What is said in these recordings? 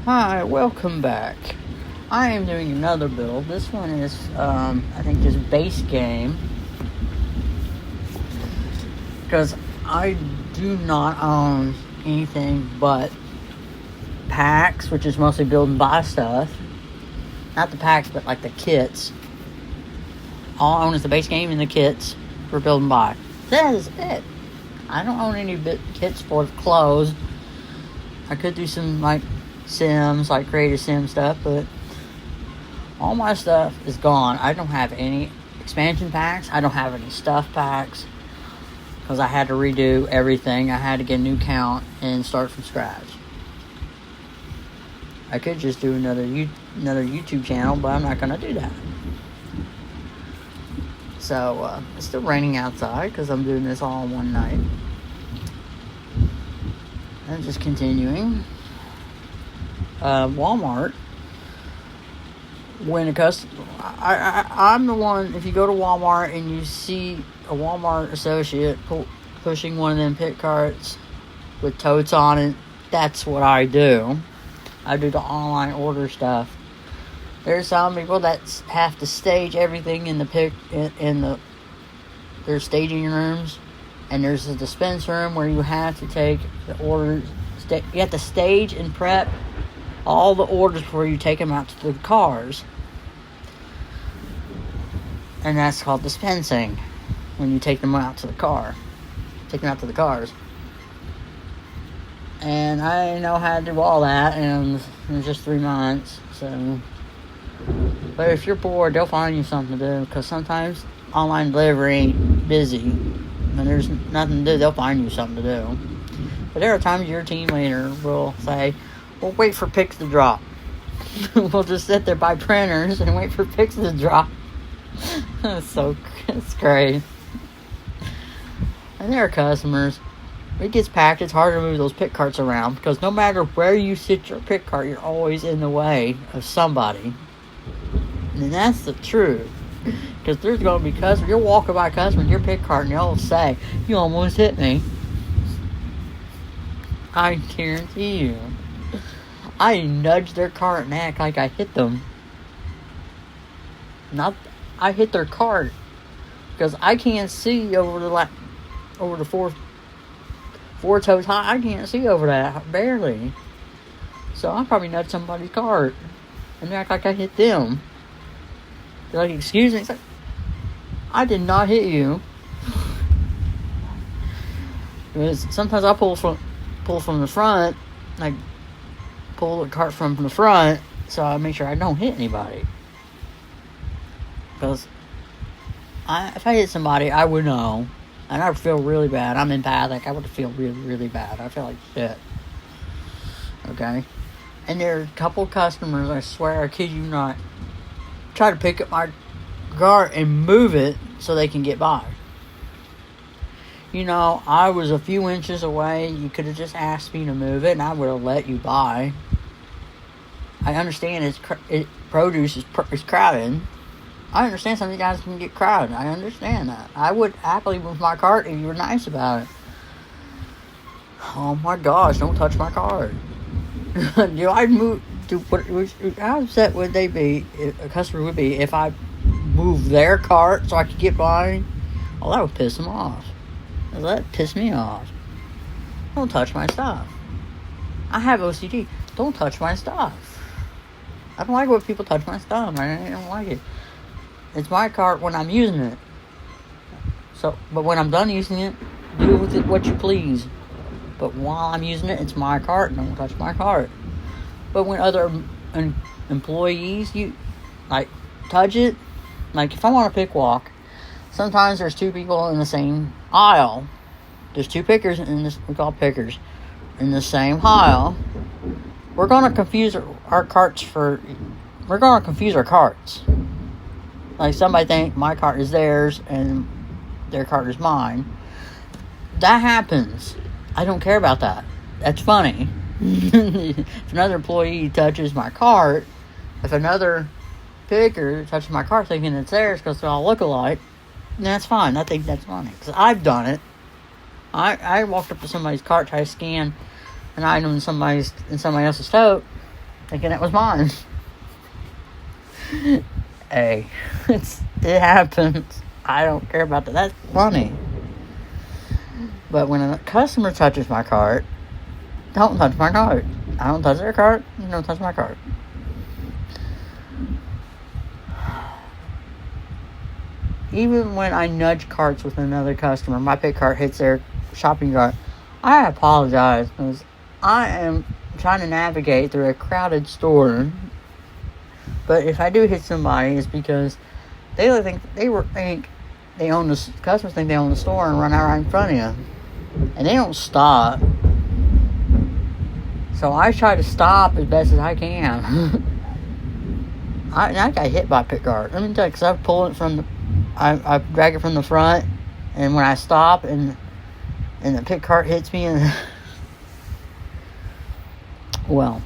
Hi, welcome back. I am doing another build. This one is, I think, just base game. Because I do not own anything but packs, which is mostly build and buy stuff. Not the packs, but like the kits. All I own is the base game and the kits for build and buy. That is it. I don't own any kits for clothes. I could do some like Sims, like creative sim stuff, but all my stuff is gone. I don't have any expansion packs. I don't have any stuff packs because I had to redo everything. I had to get a new count and start from scratch. I could just do another YouTube channel, but I'm not going to do that. So, it's still raining outside because I'm doing this all in one night. And just continuing. Walmart. When I'm the one, if you go to Walmart and you see a Walmart associate pushing one of them pick carts with totes on it, that's what I do. I do the online order stuff. There's some people that have to stage everything in the their staging rooms, and there's a dispense room where you have to take the orders. You have to stage and prep all the orders before you take them out to the cars, and that's called dispensing. When you take them out to the cars. And I know how to do all that, and in just 3 months. So, but if you're bored, they'll find you something to do. Because sometimes online delivery ain't busy, and there's nothing to do. They'll find you something to do. But there are times your team leader will say, "We'll wait for picks to drop." We'll just sit there by printers and wait for picks to drop. It's great. And there are customers. It gets packed, it's hard to move those pick carts around because no matter where you sit your pick cart, you're always in the way of somebody. And that's the truth. Because there's going to be customers, you're walking by a customer in your pick cart and they'll say, "You almost hit me." I guarantee you. I nudge their cart and act like I hit them. I hit their cart. Because I can't see over the four toes high. I can't see over that, barely. So I probably nudged somebody's cart and act like I hit them. They're like, "Excuse me." It's like, I did not hit you. Because sometimes I pull from the front, like pull the cart from the front, so I make sure I don't hit anybody. Because if I hit somebody, I would know. And I would feel really bad. I'm empathic. I would feel really, really bad. I feel like shit. Okay? And there are a couple customers, I swear, I kid you not, try to pick up my cart and move it so they can get by. You know, I was a few inches away. You could have just asked me to move it, and I would have let you by. I understand produce is crowded. I understand some of you guys can get crowded. I understand that. I would happily move my cart if you were nice about it. Oh my gosh, don't touch my cart. How upset would they be, a customer would be, if I moved their cart so I could get by? Oh, that would piss them off. That pissed me off. Don't touch my stuff. I have OCD. Don't touch my stuff. I don't like when people touch my stuff. I don't like it. It's my cart when I'm using it. But when I'm done using it, do with it what you please. But while I'm using it, it's my cart. Don't touch my cart. But when other employees, touch it, like if I'm on a pick walk, sometimes there's two people in the same aisle. There's two pickers we call pickers, in the same aisle. We're going to confuse our carts. Like somebody think my cart is theirs and their cart is mine. That happens. I don't care about that. That's funny. If another employee touches my cart, if another picker touches my cart thinking it's theirs because they all look alike, that's fine. I think that's funny. Because I've done it. I walked up to somebody's cart, tried to scan an item in somebody else's tote, thinking it was mine. Hey, it happens. I don't care about that. That's funny. But when a customer touches my cart, don't touch my cart. I don't touch their cart. You don't touch my cart. Even when I nudge carts with another customer, my pick cart hits their shopping cart, I apologize because I am trying to navigate through a crowded store. But if I do hit somebody, it's because they think they own the customers think they own the store and run out right in front of you, and they don't stop. So I try to stop as best as I can. I got hit by a pick cart. Let me tell you, because I drag it from the front, and when I stop and the pick cart hits me, and well,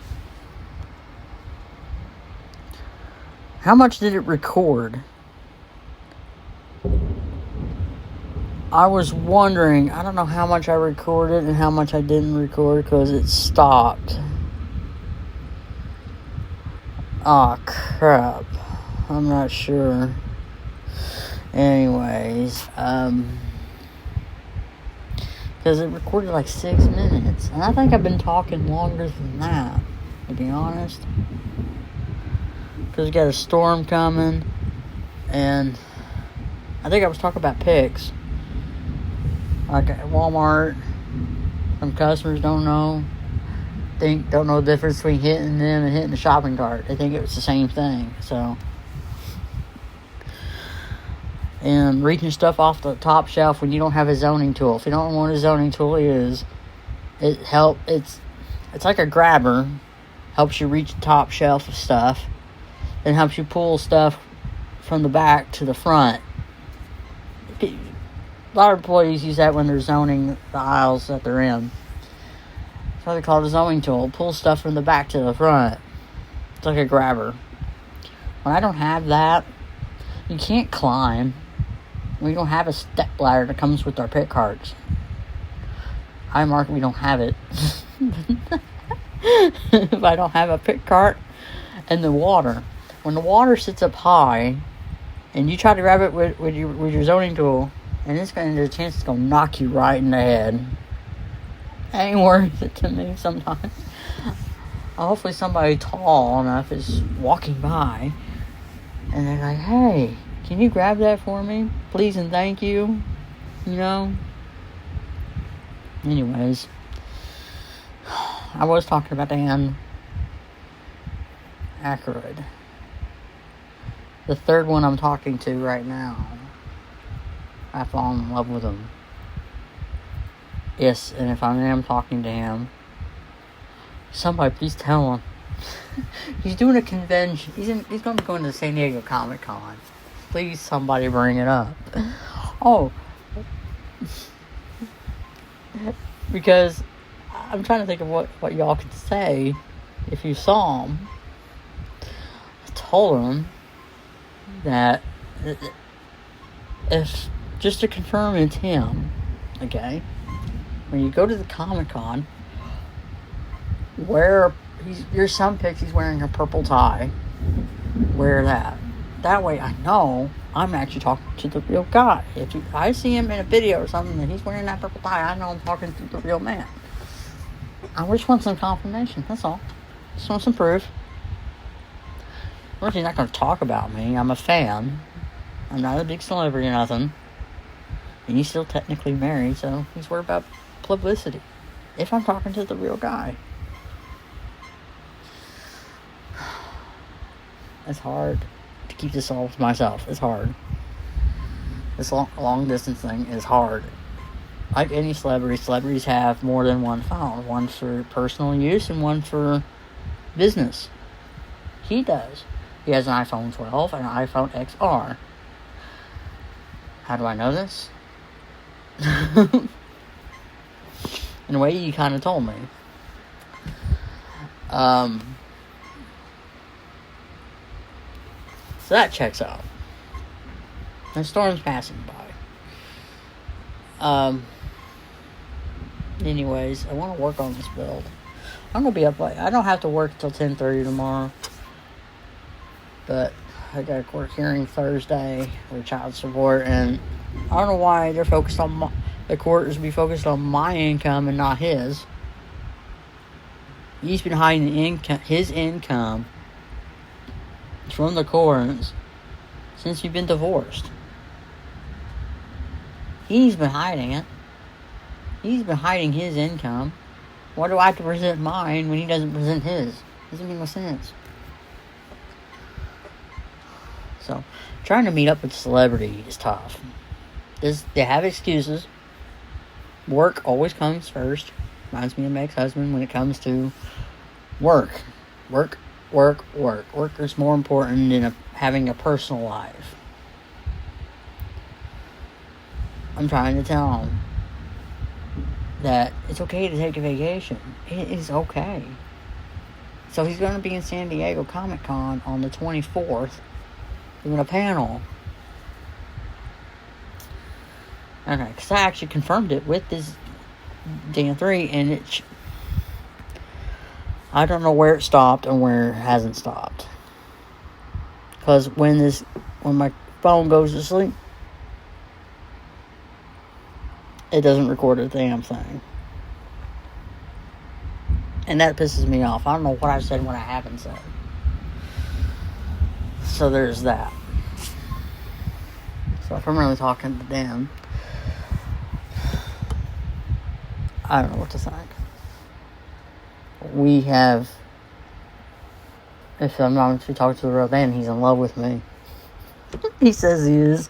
how much did it record? I was wondering. I don't know how much I recorded and how much I didn't record because it stopped. Oh crap, I'm not sure. Anyways, because it recorded like 6 minutes, and I think I've been talking longer than that, to be honest. Because we got a storm coming, and I think I was talking about picks. Like at Walmart, some customers don't know the difference between hitting them and hitting the shopping cart. They think it was the same thing. So, and reaching stuff off the top shelf when you don't have a zoning tool. If you don't know what a zoning tool is, it's like a grabber. Helps you reach the top shelf of stuff. And helps you pull stuff from the back to the front. A lot of employees use that when they're zoning the aisles that they're in. That's why they call it a zoning tool. Pull stuff from the back to the front. It's like a grabber. When I don't have that, you can't climb. We don't have a step ladder that comes with our pick carts. We don't have it. If I don't have a pick cart and the water. When the water sits up high and you try to grab it with your zoning tool, and there's a chance it's going to knock you right in the head. It ain't worth it to me sometimes. Hopefully somebody tall enough is walking by, and they're like, hey, can you grab that for me? Please and thank you. You know? Anyways. I was talking about Dan Aykroyd. The third one I'm talking to right now. I've fallen in love with him. Yes, and if I am talking to him, somebody please tell him. He's doing a convention. He's going to be going to the San Diego Comic-Con. Please, somebody bring it up. Oh. Because I'm trying to think of what y'all could say if you saw him. I told him that if... Just to confirm it's him, okay? When you go to the Comic-Con, there's some pics he's wearing a purple tie. Wear that. That way I know I'm actually talking to the real guy. If I see him in a video or something and he's wearing that purple tie, I know I'm talking to the real man. I just want some confirmation, that's all. Just want some proof. Of course, he's not going to talk about me. I'm a fan. I'm not a big celebrity or nothing. And he's still technically married, so he's worried about publicity. If I'm talking to the real guy. It's hard to keep this all to myself. It's hard. This long distance thing is hard. Like any celebrities have more than one phone. One for personal use and one for business. He does. He has an iPhone 12 and an iPhone XR. How do I know this? In a way, you kind of told me. So that checks out. The storm's passing by. Anyways, I want to work on this build. I'm gonna be up late. I don't have to work till 10:30 tomorrow, but I got a court hearing Thursday for child support, and I don't know why they're focused on the court is be focused on my income and not his. He's been hiding his income from the courts since we've been divorced. He's been hiding it. He's been hiding his income. Why do I have to present mine when he doesn't present his? Doesn't make no sense. So, trying to meet up with celebrity is tough. They have excuses. Work always comes first. Reminds me of my ex-husband when it comes to work. Work is more important than having a personal life. I'm trying to tell him that it's okay to take a vacation. It is okay. So he's going to be in San Diego Comic-Con on the 24th doing a panel. Okay, because I actually confirmed it with this Dan 3, and I don't know where it stopped and where it hasn't stopped. Because when my phone goes to sleep, it doesn't record a damn thing. And that pisses me off. I don't know what I've said and what I haven't said. So there's that. So if I'm really talking to Dan, I don't know what to think. We have, if I'm not actually talking to the real Dan, he's in love with me. He says he is.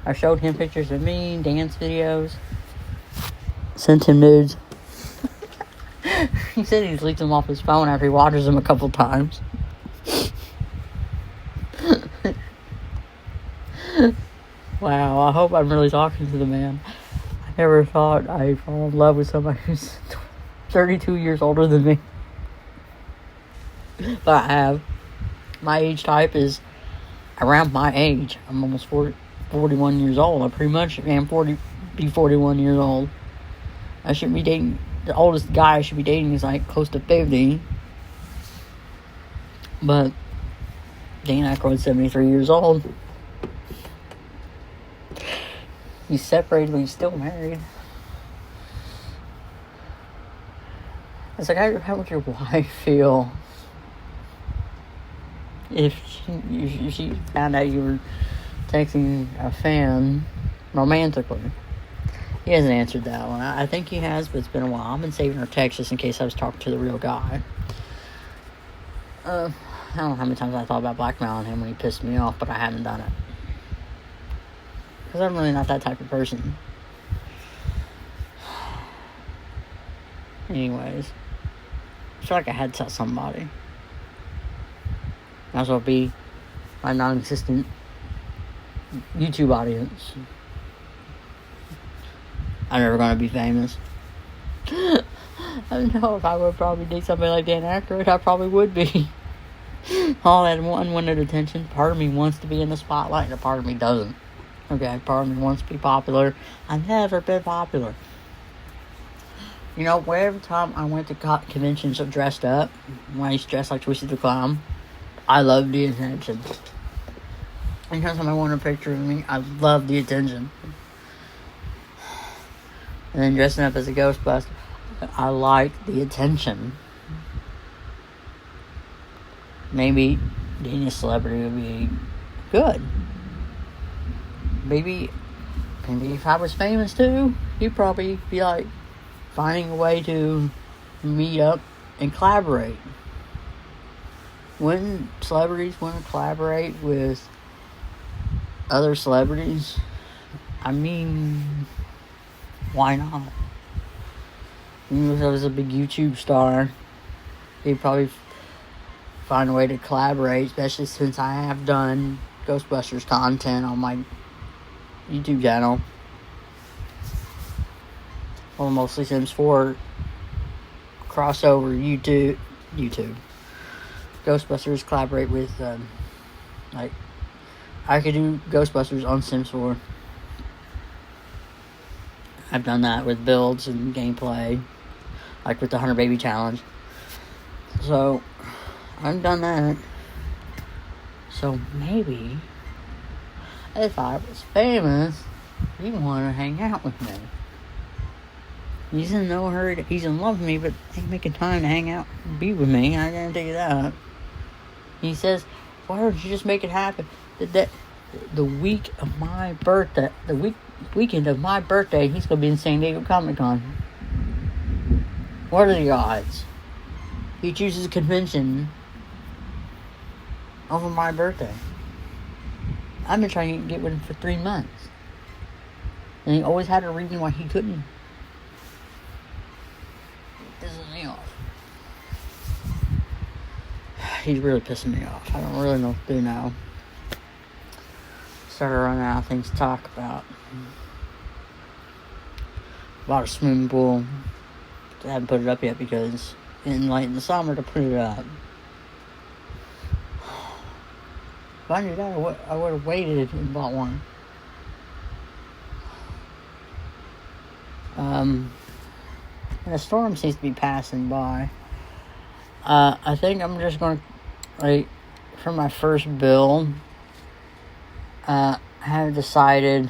I showed him pictures of me, dance videos. Sent him nudes. He said he's leaked them off his phone after he watches them a couple times. Wow, I hope I'm really talking to the man. I never thought I'd fall in love with somebody who's 32 years older than me. But I have. My age type is around my age. I'm almost 41 years old. I pretty much am 41 years old. I shouldn't be dating. The oldest guy I should be dating is like close to 50. But Dan Aykroyd's 73 years old. He's separated, but he's still married. It's like, how would your wife feel if she found out you were texting a fan romantically? He hasn't answered that one. I think he has, but it's been a while. I've been saving her texts just in case I was talking to the real guy. I don't know how many times I thought about blackmailing him when he pissed me off, but I haven't done it. Because I'm really not that type of person. Anyways. I feel like I had to tell somebody. Might as well be my non-existent YouTube audience. I'm never going to be famous. I don't know if I would probably date somebody like Dan Aykroyd. I probably would be. All that unwanted attention. Part of me wants to be in the spotlight, and a part of me doesn't. Okay, part of me wants to be popular. I've never been popular. You know, every time I went to conventions dressed up, when I used to dress like Twisted the Clown, I loved the attention. Anytime somebody wanted a picture of me, I loved the attention. And then dressing up as a Ghostbuster, I liked the attention. Maybe being a celebrity would be good. Maybe if I was famous too, you'd probably be like finding a way to meet up and collaborate. When celebrities want to collaborate with other celebrities, I mean, why not? Even if I was a big YouTube star, they'd probably find a way to collaborate, especially since I have done Ghostbusters content on my YouTube channel. Well, mostly Sims 4 crossover YouTube. Ghostbusters collaborate with, like, I could do Ghostbusters on Sims 4. I've done that with builds and gameplay, like with the 100 Baby Challenge. So, I've done that. So, maybe, if I was famous, he'd want to hang out with me. He's in no hurry. He's in love with me, but he's making time to hang out and be with me. I guarantee you that. He says, why don't you just make it happen? The week of my birthday, weekend of my birthday, he's going to be in San Diego Comic-Con. What are the odds? He chooses a convention over my birthday. I've been trying to get with him for 3 months. And he always had a reason why he couldn't. This is me off. He's really pissing me off. I don't really know what to do now. Started running out of things to talk about. Bought a swimming pool. I haven't put it up yet because in the summer to put it up. If I knew that, I would have waited and bought one. And a storm seems to be passing by. I think I'm just going to, for my first bill, I have decided,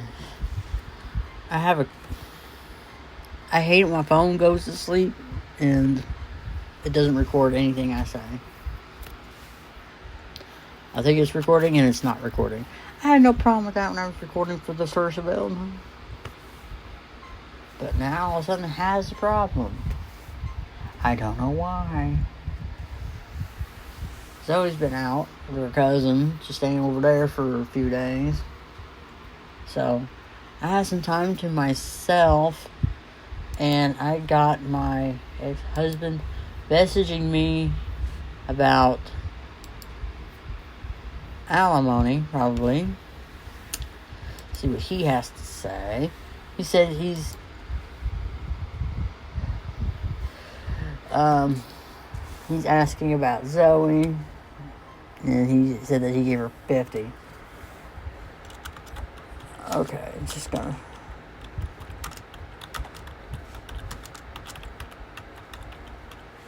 I hate when my phone goes to sleep and it doesn't record anything I say. I think it's recording and it's not recording. I had no problem with that when I was recording for the first bill. But now all of a sudden it has a problem. I don't know why. Zoe's been out with her cousin. She's staying over there for a few days. So, I had some time to myself. And I got my ex-husband messaging me about alimony, probably. See what he has to say. He said he's asking about Zoe, and he said that he gave her 50. Okay, it's just gonna.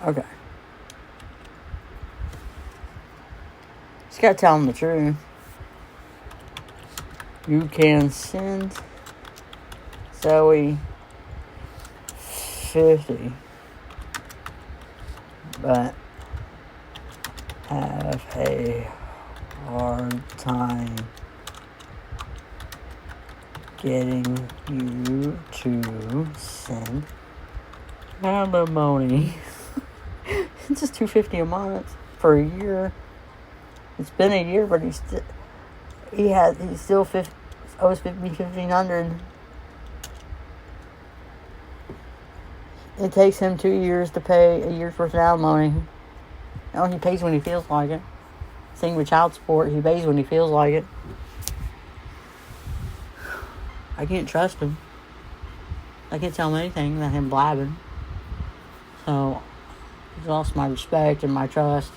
Okay. Just gotta tell him the truth. You can send Zoe 50, but have a hard time getting you to send alimony. It's just $250 a month for a year. It's been a year, but he still owes $1,500. It takes him 2 years to pay a year's worth of alimony. No, he pays when he feels like it. Same with child support. He pays when he feels like it. I can't trust him. I can't tell him anything without him blabbing. So, he's lost my respect and my trust.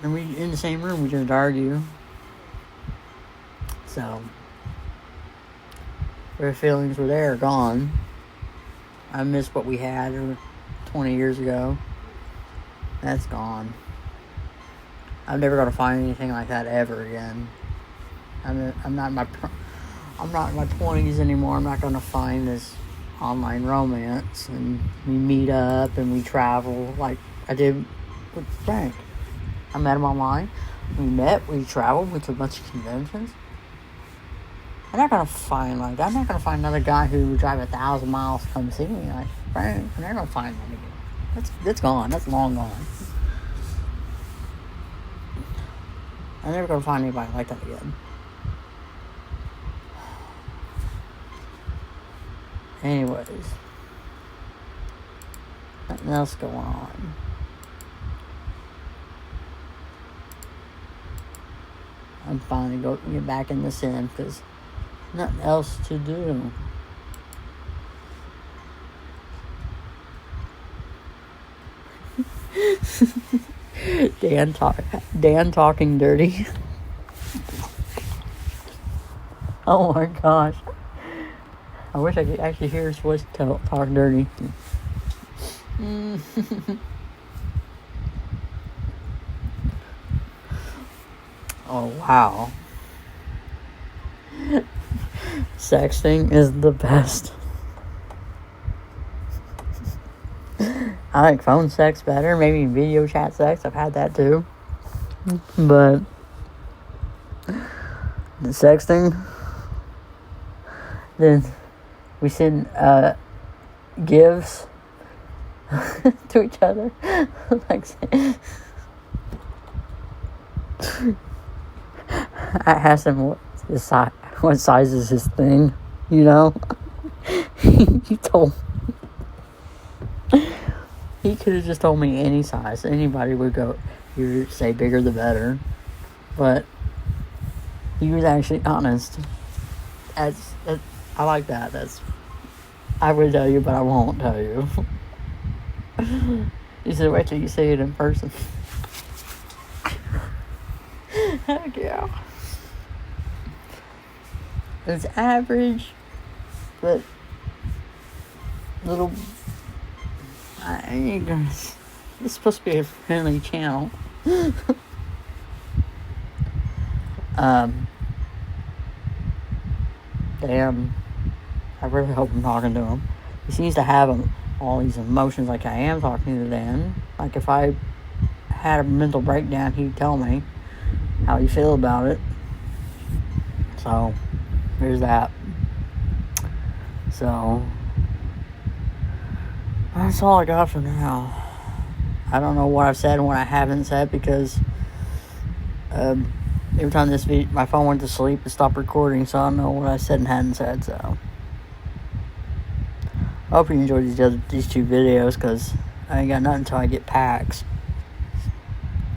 And we, in the same room, we didn't argue. So, their feelings were there, gone. I miss what we had 20 years ago. That's gone. I'm never gonna find anything like that ever again. I'm not in my 20s anymore. I'm not gonna find this online romance and we meet up and we travel like I did with Frank. I met him online. We met. We traveled. Went to a bunch of conventions. I'm not gonna find like that. I'm not gonna find another guy who would drive 1,000 miles to come see me like Frank. I'm never gonna find that again. That's gone. That's long gone. I'm never gonna find anybody like that again. Anyways, nothing else going on. I'm finally going to get back in the sim because nothing else to do. Dan talking dirty. Oh my gosh. I wish I could actually hear his voice talk dirty. Oh, wow. Sexting is the best. I like phone sex better, maybe video chat sex. I've had that too. But the sexting, then we send gifts to each other. Like, I asked him what size is his thing, you know? He told me. He could have just told me any size. Anybody would go, you say bigger the better. But he was actually honest. I like that. I would tell you, but I won't tell you. He said, wait till you see it in person. Heck yeah. It's average, but little. It's supposed to be a friendly channel. Damn. I really hope I'm talking to him. He seems to have all these emotions like I am talking to Dan. Like if I had a mental breakdown, he'd tell me how he feel about it. So, there's that. So, that's all I got for now. I don't know what I've said and what I haven't said because every time my phone went to sleep, it stopped recording, so I don't know what I said and hadn't said. So, I hope you enjoyed these two videos because I ain't got nothing until I get packs.